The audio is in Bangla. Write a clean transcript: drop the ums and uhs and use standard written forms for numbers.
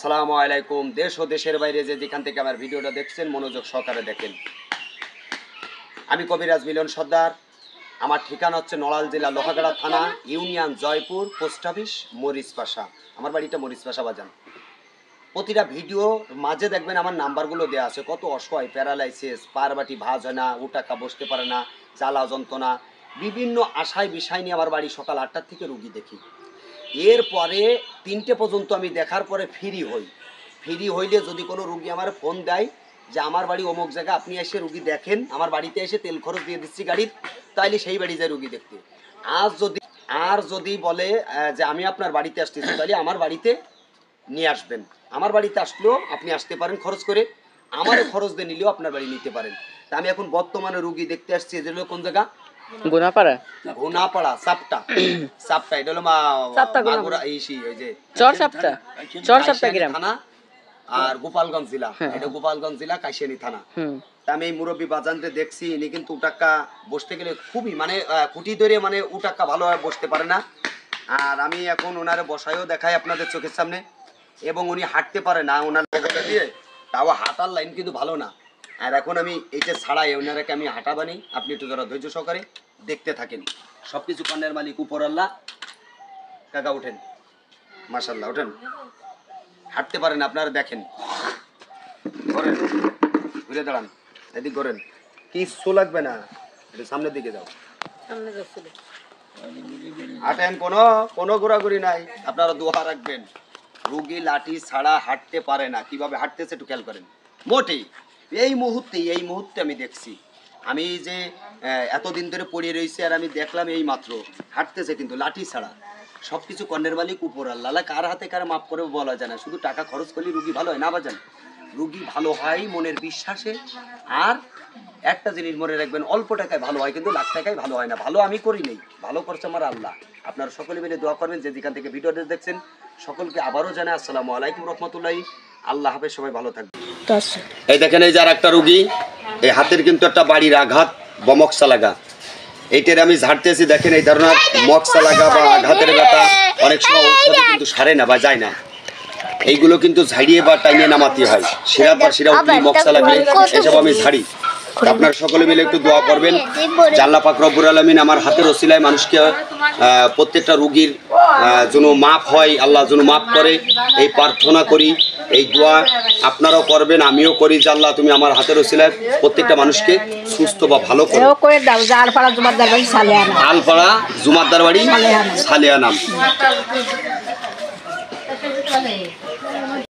আসসালামু আলাইকুম। দেশ ও দেশের বাইরে যেখান থেকে আমার ভিডিওটা দেখছেন মনোযোগ সহকারে দেখেন। আমি কবিরাজ মিলন সর্দার। আমার ঠিকানা হচ্ছে নড়াইল জেলা লোহাগাড়া থানা, union Jaipur, post office Marichpasha. আমার বাড়িটা মরিচপাশা বাজান। প্রতিটা ভিডিও মাঝে দেখবেন আমার নাম্বারগুলো দেওয়া আছে। কত অসহায়, প্যারালাইসিস, পারবাটি ভাঁজ হয় না, উটাকা বসতে পারে না, জ্বালা যন্ত্রণা, বিভিন্ন আশায় বিষয় নিয়ে আমার বাড়ি সকাল 8টার থেকে রুগী দেখি। এরপরে 3টে পর্যন্ত আমি দেখার পরে ফ্রি হই। ফ্রি হইলে যদি কোনো রুগী আমার ফোন দেয় যে আমার বাড়ি অমুক জায়গায়, আপনি এসে রুগী দেখেন, আমার বাড়িতে এসে তেল খরচ দিয়ে দিচ্ছি গাড়ির, তাইলে সেই বাড়ি যায় রুগী দেখতে। যদি বলে যে আমি আপনার বাড়িতে আসতেছি, তাহলে আমার বাড়িতে নিয়ে আসবেন। আমার বাড়িতে আসলেও আপনি আসতে পারেন খরচ করে, আমার খরচ দিয়ে নিলেও আপনার বাড়ি নিতে পারেন। তা আমি এখন বর্তমানে রুগী দেখতে আসছি। এটা হলো কোন জায়গা? ঘোনাপাড়া চাপটা এটা হলো মাগুরা ওই যে চরসাপটা গ্রাম থানা আর গোপালগঞ্জ জেলা। এটা গোপালগঞ্জ জেলা কাশিয়ানী থানা। তা আমি এই মুরব্বী বাজানতে দেখছি, ইনি কিন্তু উটাক্কা বসতে গেলে খুবই মানে খুঁটি ধরে মানে উটাক্কা ভালোভাবে বসতে পারে না। আর আমি এখন ওনারে বসায়ও দেখাই আপনাদের চোখের সামনে, এবং উনি হাঁটতে পারে না ওনার জায়গাটা দিয়ে, তাও হাঁটার লাইন কিন্তু ভালো না। আর এখন আমি এইটা ছাড়াই ওনারাকে আমি হাঁটা বানি। আপনি একটু যারা ধৈর্য সহকারে দেখতে থাকেন। সবকিছু কন্যার মালিক উপর আল্লাহ। কাকা উঠেন, মাশাআল্লাহ উঠেন। হাঁটতে পারেন আপনারা, দেখেন করেন, ঘুরে দাঁড়ান, এদিক করেন, কিচ্ছু লাগবে না, একটু সামনের দিকে যাও, হাঁটেন, কোনো ঘোরাঘুরি নাই। আপনারা দোয়া রাখবেন। রুগী লাঠি ছাড়া হাঁটতে পারে না, কিভাবে হাঁটতেছে একটু খেয়াল করেন। মোটেই এই মুহূর্তে আমি দেখছি, আমি যে এতদিন ধরে পড়ে রয়েছে আর আমি দেখলাম এই মাত্র হাঁটতেছে, কিন্তু লাঠি ছাড়া। সব কিছু কর্ণের মালিক উপর আল্লাহ। কার হাতে কার মাপ করে বলা যায় না। শুধু টাকা খরচ করলে রুগী ভালো হয় না বাজান। রুগী ভালো হয় মনের বিশ্বাসে। আর একটা জিনিস মনে রাখবেন, অল্প টাকায় ভালো হয়, কিন্তু লাখ টাকায় ভালো হয় না। ভালো আমি করি নেই, ভালো করছে আমার আল্লাহ। আপনারা সকলে মিলে দোয়া করবেন। যে যেখান থেকে ভিডিওটা দেখছেন সকলকে আবারও জানাই আসসালামু আলাইকুম রহমতুল্লাহি। আল্লাহ হাফেজ, সবাই ভালো থাকবেন। এই দেখেন, এই যার একটা রুগী, এই হাতের কিন্তু একটা বাড়ির আঘাত বা মকসা লাগা, এইটার আমি ঝাড়তেছি। দেখেন এই ধরনের মকসা লাগা বা আঘাতের ব্যথা অনেক সময় ঔষধে কিন্তু সারে না বা যায় না। এইগুলো কিন্তু ঝাড়িয়ে বা টাইমে নামাতে হয়। শিরা পর শিরা উঠলে মকসা লাগলে এসব আমি ঝাড়ি। আপনারা সকলে মিলে একটু দোয়া করবেন। আল্লাহ পাক রব্বুল আলামিন আমার হাতের ওসিলায় মানুষকে প্রত্যেকটা রুগীর যেন মাপ হয়, আল্লাহ যেন মাপ করে, এই প্রার্থনা করি, এই দোয়া আপনারাও করবেন, আমিও করি যে আল্লাহ তুমি আমার হাতের ওসিলায় প্রত্যেকটা মানুষকে সুস্থ বা ভালো করো। আলপাড়া জুমাদ্দার বাড়ি সালেহা নাম।